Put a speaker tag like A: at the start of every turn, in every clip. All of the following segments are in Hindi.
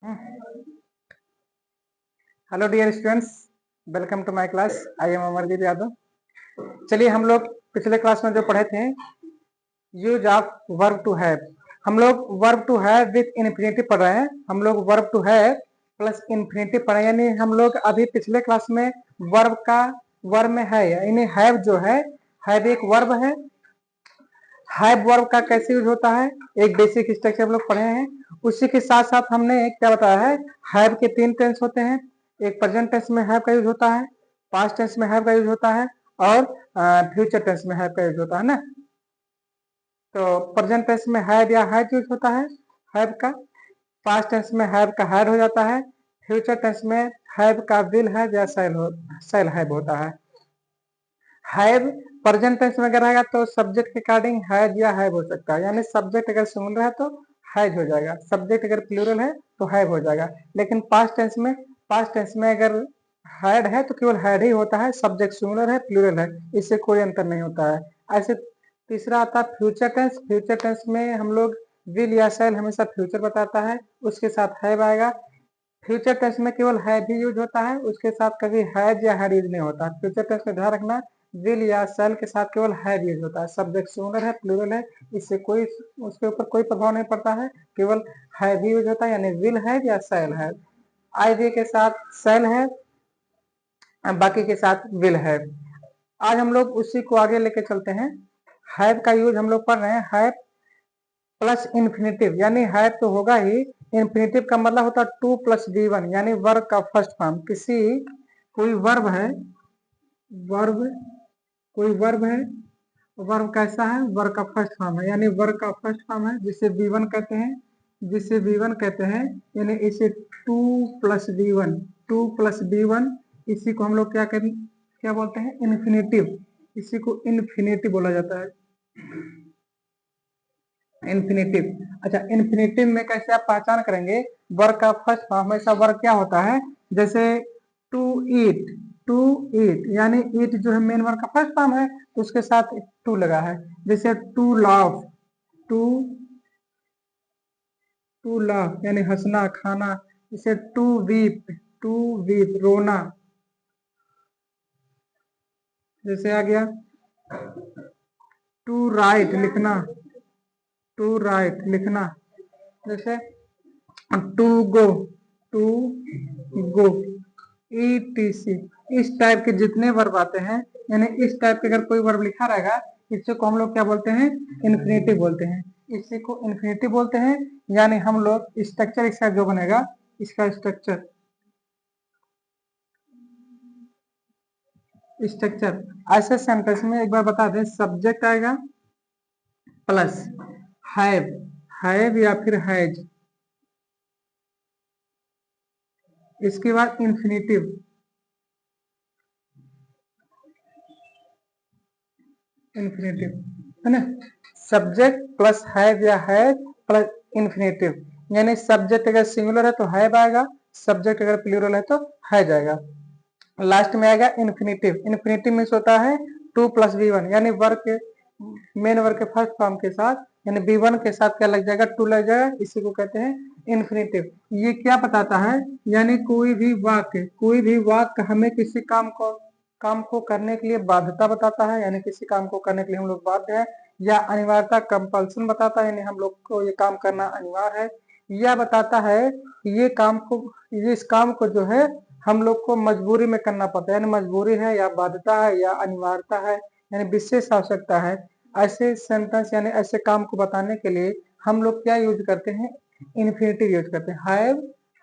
A: Hello dear students, welcome to my class. I am Amardeep Yadav. चलिए, हम लोग पिछले क्लास में जो पढ़े थे use of verb to have, हम लोग verb to have with infinitive पढ़ रहे हैं। हम लोग verb to have plus infinitive पढ़े, यानी हम लोग अभी पिछले क्लास में वर्ब में है, यानी हैव जो है, हैव एक वर्ब है। हैव वर्ब का कैसे यूज होता है, एक बेसिक स्ट्रक्चर हम लोग पढ़े हैं। उसी के साथ साथ हमने क्या बताया है, हैव के 3 टेंस होते हैं। एक प्रेजेंट टेंस में हैव का यूज होता है, पास्ट टेंस में हैव का यूज होता है, और फ्यूचर टेंस में हैव का यूज होता है ना। तो प्रेजेंट टेंस में हैव या हैज यूज होता है हैव का, पास्ट टेंस में हैव का हैड हो जाता है, फ्यूचर टेंस में हैव का विल हैव या शैल हैव होता है। हैव प्रेजेंट टेंस में अगर रहेगा तो सब्जेक्ट के अकॉर्डिंग हैज या हैव हो सकता है, यानी सब्जेक्ट अगर सिंगुलर है तो हैज हो जाएगा, सब्जेक्ट अगर प्लूरल है तो हैव हो जाएगा। लेकिन पास्ट टेंस में अगर हैड है तो केवल हैड ही होता है, सब्जेक्ट सिंगुलर है प्लूरल है, इससे कोई अंतर नहीं होता है। ऐसे तीसरा आता है फ्यूचर टेंस। फ्यूचर टेंस में हम लोग विल या शैल हमेशा फ्यूचर बताता है, उसके साथ हैव आएगा। फ्यूचर टेंस में केवल हैव भी यूज होता है, उसके साथ कभी हैज या हैड यूज नहीं होता। फ्यूचर टेंस में ध्यान रखना, विल या शैल के साथ केवल हैव यूज होता है, सब्जेक्ट सिंगुलर है प्लूरल है, इससे कोई उसके ऊपर कोई प्रभाव नहीं पड़ता है, केवल हैव ही यूज होता है, यानी विल हैव या शैल हैव। आईवी के साथ शैल हैव, बाकी के साथ विल हैव। आज हम लोग उसी को आगे लेके चलते हैं। हैव का यूज हम लोग पढ़ रहे हैं, हैव प्लस इन्फिनिटिव, यानी हैव तो होगा ही, इन्फिनिटिव का मतलब होता है 2 प्लस डी1, यानी वर्ब का फर्स्ट फॉर्म। कोई वर्ब है, वर्ब कोई वर्ब है, वर्ब कैसा है, वर्ब का फर्स्ट फॉर्म है, यानी वर्ब का फर्स्ट फॉर्म है जिसे बी1 कहते हैं, यानी इसे 2 प्लस बी वन, इसी को हम लोग क्या बोलते हैं, इन्फिनिटिव। इसी को इन्फिनिटिव बोला जाता है, इन्फिनिटिव। अच्छा, इन्फिनिटिव में कैसे आप पहचान करेंगे, वर्ब का फर्स्ट फॉर्म हमेशा वर्ब क्या होता है, जैसे टू ईट, यानी ईट जो है मेन वर्ब का फर्स्ट फॉर्म है, तो उसके साथ टू लगा है। जैसे to laugh, to to laugh यानी हंसना खाना। जैसे टू वीप रोना। जैसे आ गया टू राइट लिखना, जैसे to go, to go, etc. इस टाइप के जितने वर्ब आते हैं, यानी इस टाइप के अगर कोई वर्ब लिखा रहेगा, इससे को हम लोग क्या बोलते हैं, इन्फिनिटिव बोलते हैं। इसी को इन्फिनिटिव बोलते हैं, यानी हम लोग स्ट्रक्चर इसका जो बनेगा, इसका स्ट्रक्चर ऐसे सेंटेंस में एक बार बता दें, सब्जेक्ट आएगा प्लस हैव या फिर हैज, इसके बाद इन्फिनिटिव, है ना। सब्जेक्ट प्लस हैव या हैज प्लस इन्फिनिटिव, यानी सब्जेक्ट अगर सिंगुलर है तो हैव आएगा, सब्जेक्ट अगर प्लूरल है तो हैज आएगा, लास्ट में आएगा इन्फिनिटिव। इन्फिनिटिव मीन्स होता है 2 प्लस बी1, यानी वर्ब के मेन वर्ब के फर्स्ट फॉर्म के साथ, यानी बी1 के साथ क्या लग जाएगा, 2 लग जाएगा, इसी को कहते हैं इन्फिनिटिव। ये क्या बताता है, यानी कोई भी वाक्य हमें किसी काम को करने के लिए बाध्यता बताता है, यानी किसी काम को करने के लिए हम लोग बाध्य है, या अनिवार्यता कंपल्सन बताता है, यानी हम लोग को ये काम करना अनिवार्य है, या बताता है इस काम को जो है हम लोग को मजबूरी में करना पड़ता है, यानी मजबूरी है या बाध्यता है या अनिवार्यता है, यानी विशेष आवश्यकता है। ऐसे सेंटेंस यानी ऐसे काम को बताने के लिए हम लोग क्या यूज करते हैं, इन्फिनिटिव यूज करते हैं।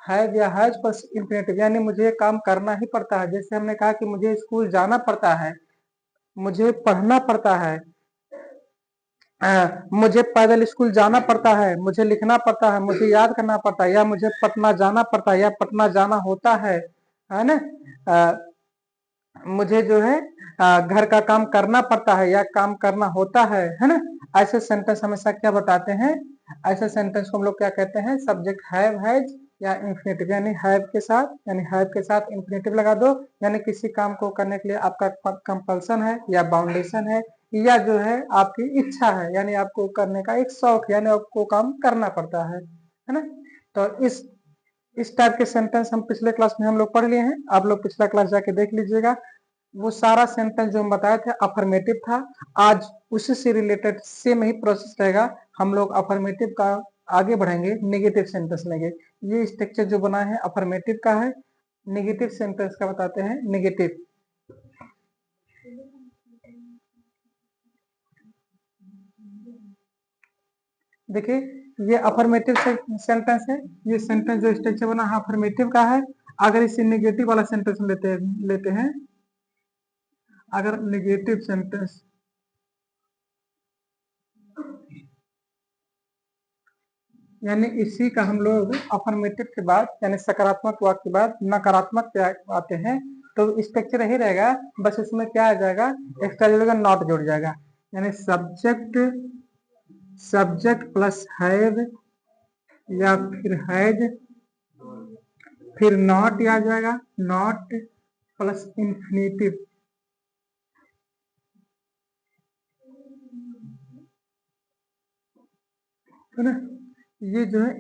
A: हैव या हैज प्लस इन्फिनिटिव, यानी मुझे काम करना ही पड़ता है। जैसे हमने कहा कि मुझे स्कूल जाना पड़ता है, मुझे पढ़ना पड़ता है, मुझे पैदल स्कूल जाना पड़ता है, मुझे लिखना पड़ता है, मुझे याद करना पड़ता है, या मुझे पटना जाना पड़ता है, या पटना जाना होता है ना। मुझे जो है घर का काम करना पड़ता है या काम करना होता है ना। ऐसे सेंटेंस हमेशा क्या बताते हैं, ऐसे सेंटेंस को हम लोग क्या कहते हैं, सब्जेक्ट हैव हैज या इन्फिनिटिव, यानी हैव के साथ इन्फिनिटिव लगा दो, यानी किसी काम को करने के लिए आपका कंपल्सन है या बाउंडेशन है, या जो है आपकी इच्छा है, यानी आपको करने का एक शौक, यानी आपको काम करना पड़ता है ना। तो इस टाइप के सेंटेंस हम पिछले क्लास में हम लोग पढ़ लिए हैं, आप लोग पिछला क्लास जाके देख लीजिएगा। वो सारा सेंटेंस जो हम बताए थे अफर्मेटिव था। आज उसी से रिलेटेड सेम ही प्रोसेस रहेगा, हम लोग अफर्मेटिव का आगे बढ़ेंगे, नेगेटिव सेंटेंस लेंगे। ये स्ट्रक्चर जो बना है अफर्मेटिव का है, नेगेटिव सेंटेंस का बताते हैं नेगेटिव। देखिए ये अफर्मेटिव सेंटेंस है, ये सेंटेंस जो स्ट्रक्चर बना है अफर्मेटिव का है। अगर इसे नेगेटिव वाला सेंटेंस लेते हैं, अगर नेगेटिव सेंटेंस यानी इसी का हम लोग अफर्मेटिव के बाद यानी सकारात्मक वाक्य के बाद नकारात्मक पे आते हैं, तो स्ट्रक्चर यही रहेगा, बस उसमें क्या आ जाएगा, एक्स्ट्रा जुड़ेगा, नॉट जुड़ जाएगा। यानी सब्जेक्ट प्लस हैव या फिर हैज, फिर नॉट आ जाएगा, नॉट प्लस इंफिनिटिव, है ना। ये जो है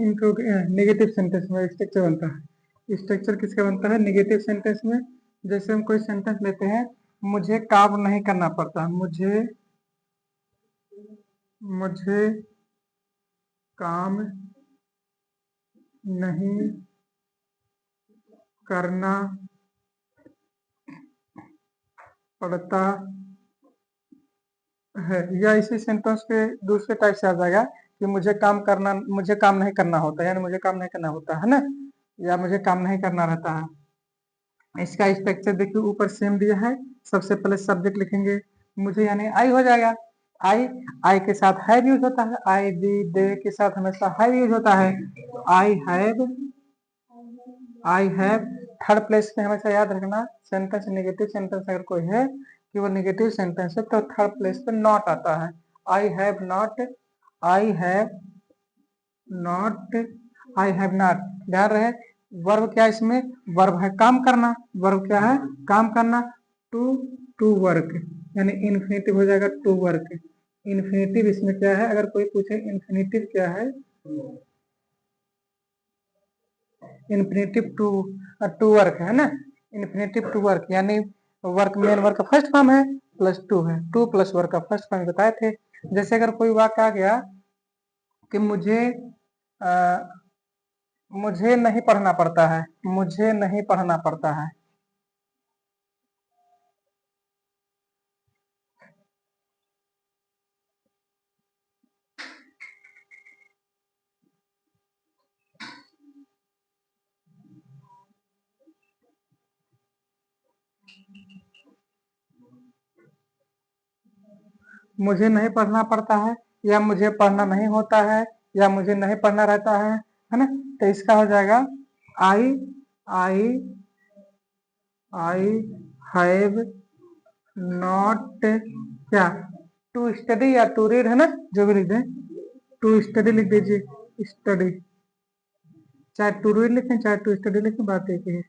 A: नेगेटिव सेंटेंस में स्ट्रक्चर बनता है। स्ट्रक्चर किसका बनता है, नेगेटिव सेंटेंस में। जैसे हम कोई सेंटेंस लेते हैं, मुझे काम नहीं करना पड़ता, मुझे काम नहीं करना पड़ता है, या इसी सेंटेंस के दूसरे टाइप से आ जाएगा कि मुझे काम नहीं करना होता, यानी मुझे काम नहीं करना होता है ना, या मुझे काम नहीं करना रहता है। इसका स्ट्रक्चर देखिए ऊपर सेम दिया है। सबसे पहले सब्जेक्ट लिखेंगे, मुझे यानी आई हो जाएगा। आई के साथ हैव यूज होता है, आई दी दे के साथ हमेशा हैव यूज होता है। आई हैव थर्ड प्लेस पे हमेशा याद रखना, सेंटेंस नेगेटिव सेंटेंस अगर कोई है कि वो नेगेटिव सेंटेंस है तो थर्ड प्लेस पे नॉट आता है। I have not, I have not, I have not. ध्यान रहे वर्ब क्या इसमें, वर्ब है काम करना, वर्ब क्या है काम करना। टू वर्क यानी इन्फिनिटिव हो जाएगा टू वर्क। इन्फिनिटिव इसमें क्या है, अगर कोई पूछे इन्फिनिटिव क्या है, इन्फिनिटिव टू वर्क है ना, इन्फिनिटिव टू वर्क यानी वर्क मेन वर्क का फर्स्ट फॉर्म है प्लस टू है, टू प्लस वर्क का फर्स्ट फॉर्म बताए थे। जैसे अगर कोई वाक्य आ गया कि मुझे नहीं पढ़ना पड़ता है, मुझे नहीं पढ़ना पड़ता है, मुझे नहीं पढ़ना पड़ता है, या मुझे पढ़ना नहीं होता है, या मुझे नहीं पढ़ना रहता है ना। तो इसका हो जाएगा आई आई आई हैव नॉट क्या टू स्टडी या टू रीड है ना, जो भी लिख दें, टू स्टडी लिख दीजिए, स्टडी, चाहे टू रीड लिखें चाहे टू स्टडी लिखें, बात एक ही है।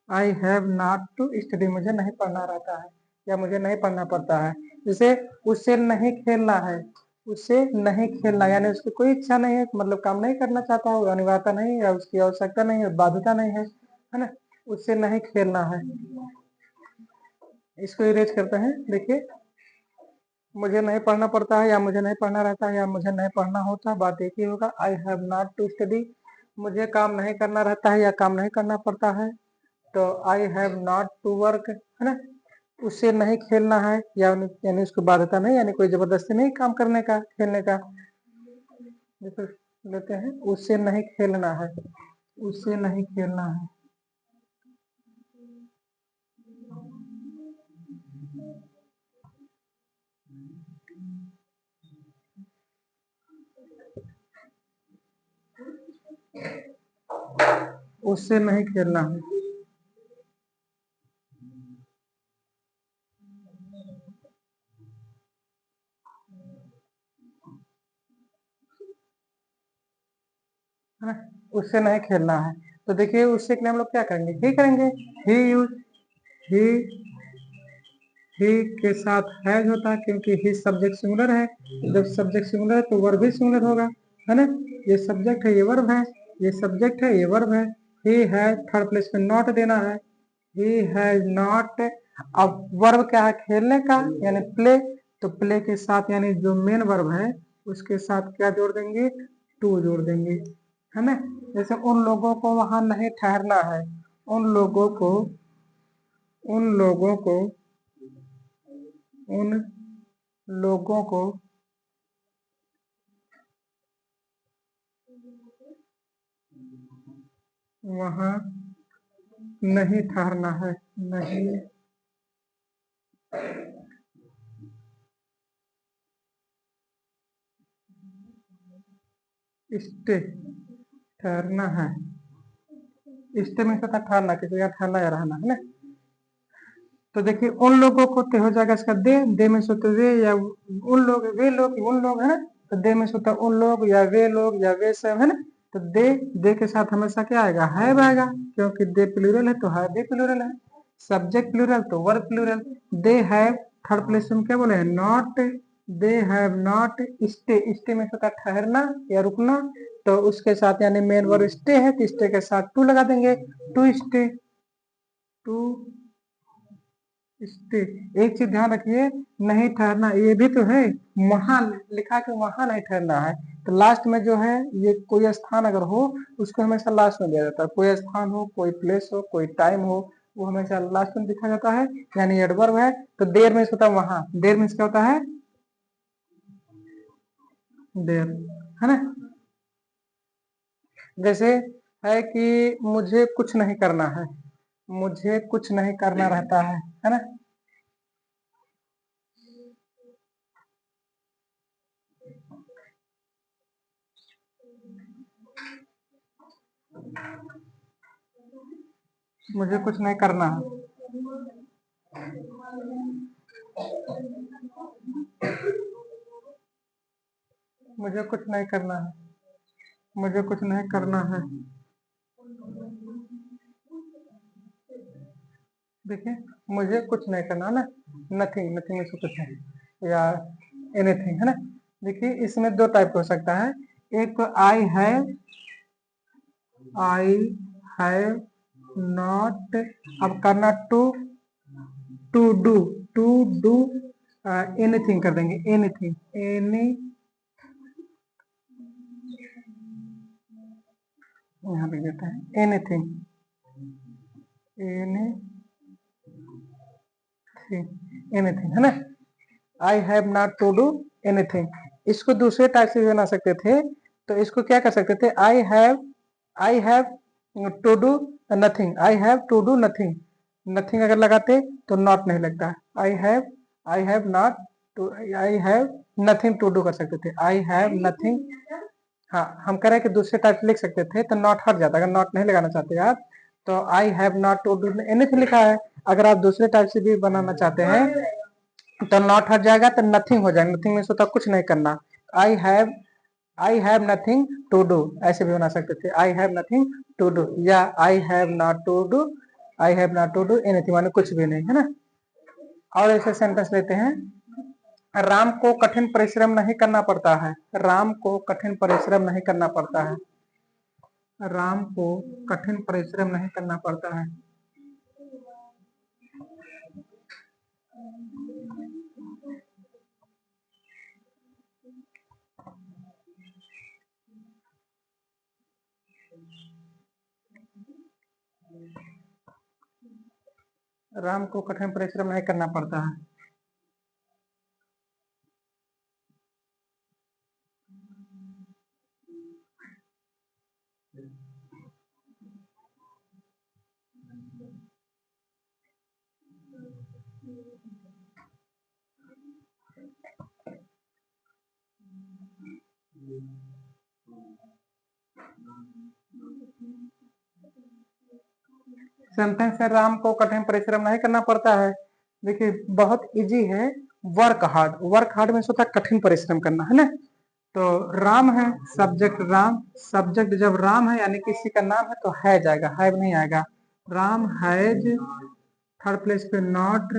A: I have not to study, मुझे नहीं पढ़ना रहता है या मुझे नहीं पढ़ना पड़ता है। जैसे उससे नहीं खेलना है, उससे नहीं खेलना यानी उसकी कोई इच्छा नहीं है, मतलब काम नहीं करना चाहता हो, अनिवार्यता नहीं या उसकी आवश्यकता नहीं है, बाध्यता नहीं है ना, उससे नहीं खेलना है। इसको इरेज करते हैं, देखिए मुझे नहीं पढ़ना पड़ता है या मुझे नहीं पढ़ना रहता है या मुझे नहीं पढ़ना होता, बात एक ही होगा। I have not to study, मुझे काम नहीं करना रहता है या काम नहीं करना पड़ता है, तो I have not to work है ना। उससे नहीं खेलना है या यानी उसको बाध्यता नहीं, यानी कोई जबरदस्ती नहीं काम करने का खेलने का। जैसे लेते हैं उससे नहीं खेलना है, उससे नहीं खेलना है, उससे नहीं खेलना है। है ना, उससे नहीं खेलना है। तो देखिए उससे के लिए हम लोग क्या करेंगे, ही करेंगे, ही यूज, ही ही के साथ हैज होता है क्योंकि ही सब्जेक्ट सिंगुलर है, जब सब्जेक्ट सिंगुलर है तो वर्ब भी सिंगुलर होगा, है ना। ये सब्जेक्ट है ये वर्ब है, ये सब्जेक्ट है, ये वर्ब है। ही है, थर्ड प्लेस पे नॉट देना है, ही हैज नॉट। अब वर्ब क्या है, खेलने का यानी प्ले, तो प्ले के साथ यानी जो मेन वर्ब है उसके साथ क्या जोड़ देंगे, टू जोड़ देंगे, है ना। जैसे उन लोगों को वहां नहीं ठहरना है, उन लोगों को, उन लोगों को, उन लोगों को वहां नहीं ठहरना है, नहीं स्टे, ठहरना है। स्टे में होता ठहरना, किसी का ठहरना या रहना, है ना। तो देखिए उन लोगों को ते हो जाएगा इसका दे में सोते वे या उन लोग, वे लोग, उन लोग, है ना। तो दे में सोता उन लोग या वे सब, है ना। तो दे के साथ हमेशा क्या आएगा, हैव आएगा, क्योंकि दे प्लूरल है तो है दे प्लूरल है। सब्जेक्ट प्लूरल तो verb plural. They have, third place में क्या बोले, not. They have not stay, stay में होता ठहरना या रुकना, तो उसके साथ यानी मेन वर्ब स्टे है तो स्टे के साथ टू लगा देंगे, टू स्टे, टू स्टे। एक चीज ध्यान रखिए, नहीं ठहरना ये भी तो है, वहां लिखा के वहां नहीं ठहरना है, तो लास्ट में जो है ये कोई स्थान अगर हो उसको हमेशा लास्ट में दिया जाता है, कोई स्थान हो, कोई प्लेस हो, कोई टाइम हो, वो हमेशा लास्ट में दिखा जाता है, यानी एडवर्ब है। तो देर में होता है वहां, देर में क्या होता है, देर, है ना। जैसे है कि मुझे कुछ नहीं करना है, मुझे कुछ नहीं करना रहता है ना। मुझे कुछ नहीं करना है, मुझे कुछ नहीं करना है, मुझे कुछ नहीं करना है। देखिए मुझे कुछ नहीं करना है ना, नथिंग, नथिंग में से कुछ है या एनीथिंग, है ना। देखिए इसमें दो टाइप हो सकता है, एक तो आई हैव नॉट, अब करना to, to do, to do anything कर देंगे, एनीथिंग, एनी, यहाँ पे देता है एनीथिंग, एनीथिंग, एनीथिंग, है ना। I have not to do anything. इसको दूसरे टाइप से भी बना सकते थे, तो इसको क्या कर सकते थे, I have to do nothing, I have to do nothing, nothing अगर लगाते तो नॉट नहीं लगता, I have not to, I have nothing to do कर सकते थे, आई हैव नथिंग। हाँ हम कह रहे हैं कि दूसरे टाइप से लिख सकते थे तो नॉट हट जाता, अगर नॉट नहीं लगाना चाहते आप तो I have not to do anything लिखा है। अगर आप दूसरे टाइप से भी बनाना चाहते हैं तो नॉट हट जाएगा तो नथिंग हो जाएगा, नथिंग में सोता कुछ नहीं करना, I have, I have nothing to do, ऐसे भी बना सकते थे, I have nothing to do, या I have not to do, I have not to do anything, माने कुछ भी नहीं, है ना। और ऐसे सेंटेंस लेते हैं, राम को कठिन परिश्रम नहीं करना पड़ता है, राम को कठिन परिश्रम नहीं करना पड़ता है, राम को कठिन परिश्रम नहीं करना पड़ता है। राम को कठिन परिश्रम नहीं करना पड़ता है। सेंटेंस है राम को कठिन परिश्रम नहीं करना पड़ता है। देखिए बहुत इजी है, वर्क हार्ड, वर्क हार्ड में सोता कठिन परिश्रम करना, है ना। तो राम है, सब्जेक्ट राम, सब्जेक्ट जब राम है यानी किसी का नाम है तो है जाएगा, हैव नहीं आएगा। राम हैज, थर्ड प्लेस पे not,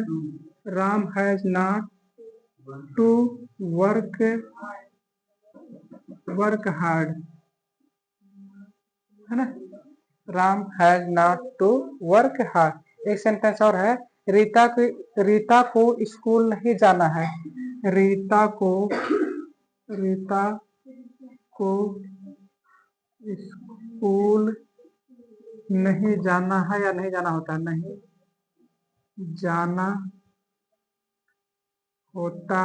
A: Ram has not to work, work hard, है ना। Ram has not to work hard. एक सेंटेंस और है, रीता को स्कूल नहीं जाना है। रीता को रीता को स्कूल नहीं जाना है, या नहीं जाना होता, नहीं जाना होता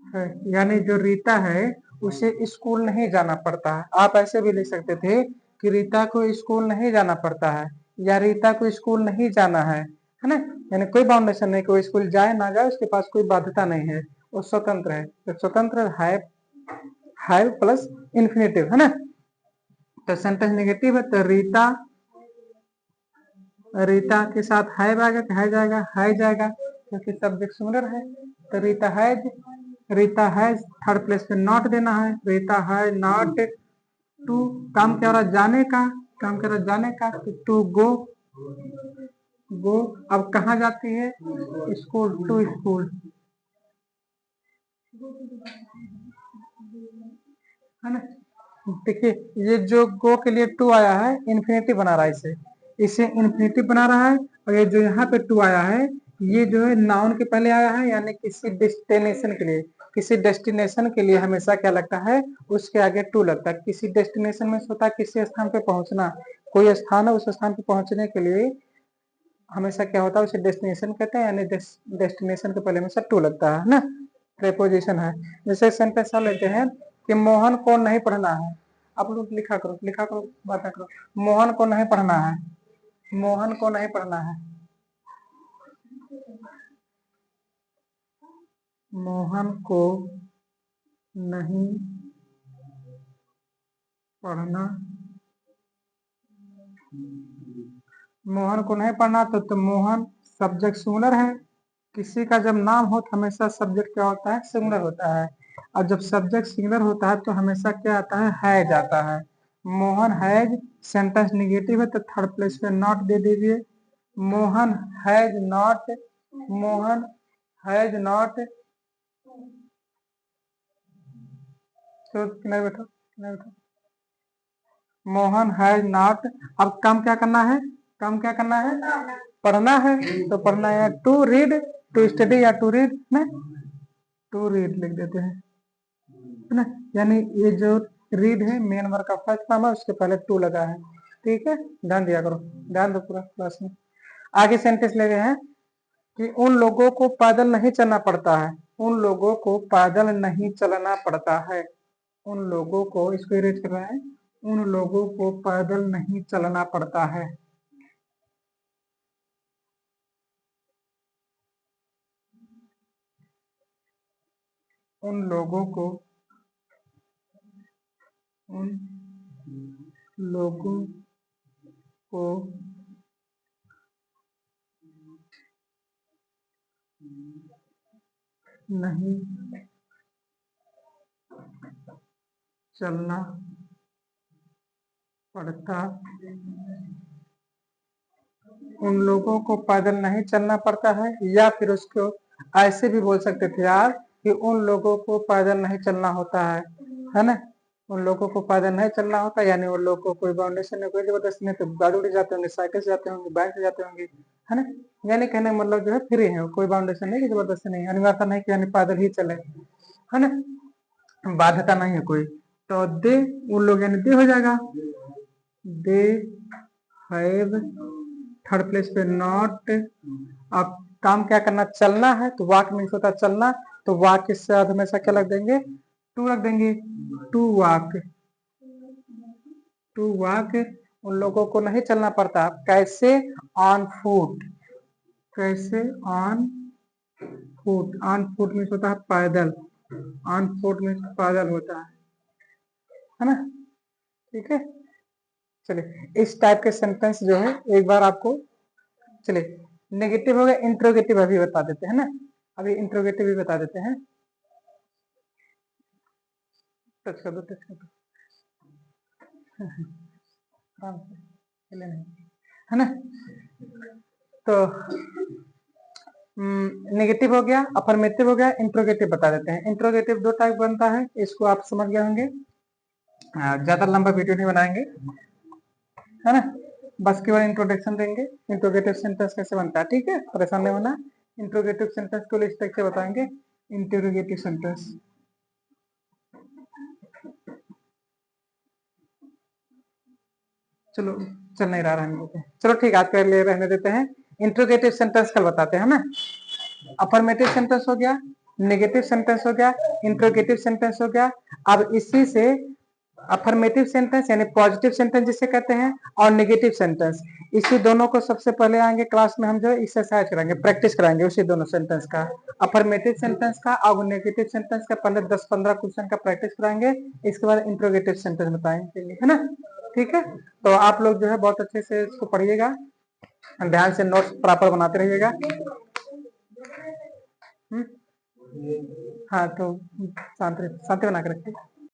A: है, यानी जो रीता है उसे स्कूल नहीं जाना पड़ता है। आप ऐसे भी लिख सकते थे कि रीता को स्कूल नहीं जाना पड़ता है, या रीता को स्कूल नहीं जाना है ना। यानी कोई बाउंडेशन नहीं, कोई स्कूल जाए ना जाए उसके पास कोई बाध्यता नहीं है, वो स्वतंत्र है। तो स्वतंत्र है प्लस इन्फिनेटिव, है ना। तो सेंटेंस नेगेटिव है, तो रीता के साथ है आएगा, है जाएगा, है जाएगा, क्योंकि सब्जेक्ट सिंगुलर है। तो रीता हैज थर्ड प्लेस पे नॉट देना है। रीता है नॉट टू, काम क्या हो रहा जाने का, काम क्या हो रहा जाने का, टू गो। अब कहाँ जाती है, स्कूल, टू स्कूल, है ना। देखिए ये जो गो के लिए टू आया है इन्फिनिटी बना रहा है, इसे इन्फिनिटी बना रहा है। और ये जो यहाँ पे टू आया है ये जो है नाउन के पहले आया है, यानी किसी डेस्टिनेशन के लिए, किसी डेस्टिनेशन के लिए हमेशा क्या लगता है, उसके आगे टू लगता है। किसी डेस्टिनेशन में होता है किसी स्थान पे पहुंचना, कोई स्थान है उस स्थान पे पहुंचने के लिए हमेशा क्या होता है, उसे डेस्टिनेशन कहते हैं, यानी डेस्टिनेशन के पहले हमेशा टू लगता है ना। प्रेपोजिशन है। जैसे सेंटेंस लेते हैं कि मोहन को नहीं पढ़ना है। आप लोग लिखा करो, बातें करो। मोहन को नहीं पढ़ना है, मोहन को नहीं पढ़ना है, मोहन को नहीं पढ़ना, मोहन को नहीं पढ़ना। तो मोहन सब्जेक्ट सिंगुलर है। किसी का जब नाम हो तो हमेशा सब्जेक्ट क्या होता है, सिंगुलर होता है। और जब सब्जेक्ट सिंगुलर होता है तो हमेशा क्या आता है, हैज आता है। मोहन हैज, सेंटेंस निगेटिव है तो थर्ड प्लेस पे नॉट दे दीजिए। Mohan has not, Mohan has not, तो किनारे बैठो, किनारे बैठो। Mohan has not. अब काम क्या करना है, काम क्या करना है, पढ़ना है। तो पढ़ना है टू रीड, टू स्टडी या टू रीड ना, टू रीड लिख देते हैं, है ना। यानी ये जो रीड है मेन वर्ब का फर्स्ट फॉर्म है, उसके पहले टू लगा है। ठीक है, ध्यान दिया करो, ध्यान दो पूरा क्लास में। आगे सेंटेंस ले गए हैं कि उन लोगों को पैदल नहीं चलना पड़ता है, उन लोगों को पैदल नहीं चलना पड़ता है। उन लोगों को, इसको इरेज कर रहा है, उन लोगों को पैदल नहीं चलना पड़ता है। उन लोगों को, उन लोगों को नहीं चलना पड़ता, उन लोगों को पैदल नहीं चलना पड़ता है। या फिर उसको ऐसे भी बोल सकते थे यार कि उन लोगों को पैदल नहीं चलना होता है ना। उन लोगों को पैदल नहीं चलना होता, यानी उन लोगों को कोई बाउंडेशन नहीं, कोई जबरदस्ती नहीं, तो गाड़ी उड़ी जाते होंगे, साइकिल से जाते होंगे, बाइक से जाते होंगे, है ना। यानी कहने का मतलब जो है फ्री है, कोई बाउंडेशन नहीं, जबरदस्ती नहीं, अनिवार्यता नहीं कि यानी पैदल ही चले, है ना, बाध्यता नहीं है कोई। तो दे, उन लोग यानी दे हो जाएगा। दे हैव, थर्ड प्लेस पे नॉट। अब काम क्या करना, चलना है, तो वाक मीन्स होता है चलना, तो वाक के साथ हमेशा क्या रख देंगे, टू रख देंगे। टू वाक, टू वाक। उन लोगों को नहीं चलना पड़ता, कैसे, ऑन फुट, कैसे, on foot. On foot means होता है पैदल, ऑन फुट मीन्स पैदल होता है ना। ठीक है, चलिए इस टाइप के सेंटेंस जो है एक बार आपको, चलिए नेगेटिव हो गया, इंट्रोगेटिव अभी बता देते हैं ना, अभी इंट्रोगेटिव भी बता देते हैं। टच कर दो, टच कर दो, आराम से, हिले नहीं, है ना। तो नेगेटिव हो गया, अफर्मेटिव हो गया, इंट्रोगेटिव बता देते हैं। इंट्रोगेटिव दो टाइप बनता है, इसको आप समझ गए होंगे। ज्यादा लंबा वीडियो नहीं बनाएंगे, है ना। बस केवल इंट्रोडक्शन देंगे, इंट्रोगेटिव सेंटेंस कैसे बनता है, ठीक है, परेशान नहीं होना। इंट्रोगेटिव सेंटेंस को इस तरीके से बताएंगे, इंट्रोगेटिव सेंटेंस। चलो चल नहीं रहा, रहने देते हैं, चलो ठीक है, आज के लिए रहने देते हैं। इंट्रोगेटिव सेंटेंस कल बताते हैं ना। अफर्मेटिव सेंटेंस हो गया, नेगेटिव सेंटेंस हो गया, इंट्रोगेटिव सेंटेंस हो गया। अब इसी से अफर्मेटिव सेंटेंस यानी पॉजिटिव सेंटेंस जिसे कहते हैं, और नेगेटिव सेंटेंस, इसी दोनों को सबसे पहले आएंगे क्लास में हम जो है एक्सरसाइज कराएंगे, प्रैक्टिस कराएंगे उसी दोनों सेंटेंस का, अफर्मेटिव सेंटेंस का और नेगेटिव सेंटेंस का। पहले 10-15 क्वेश्चन का प्रैक्टिस कराएंगे, इसके बाद इंट्रोगेटिव सेंटेंस बताएंगे, है ना। ठीक है, तो आप लोग जो है बहुत अच्छे से इसको पढ़िएगा, ध्यान से नोट्स प्रॉपर बनाते रहिएगा। हाँ तो शांति शांति बना के रखिए।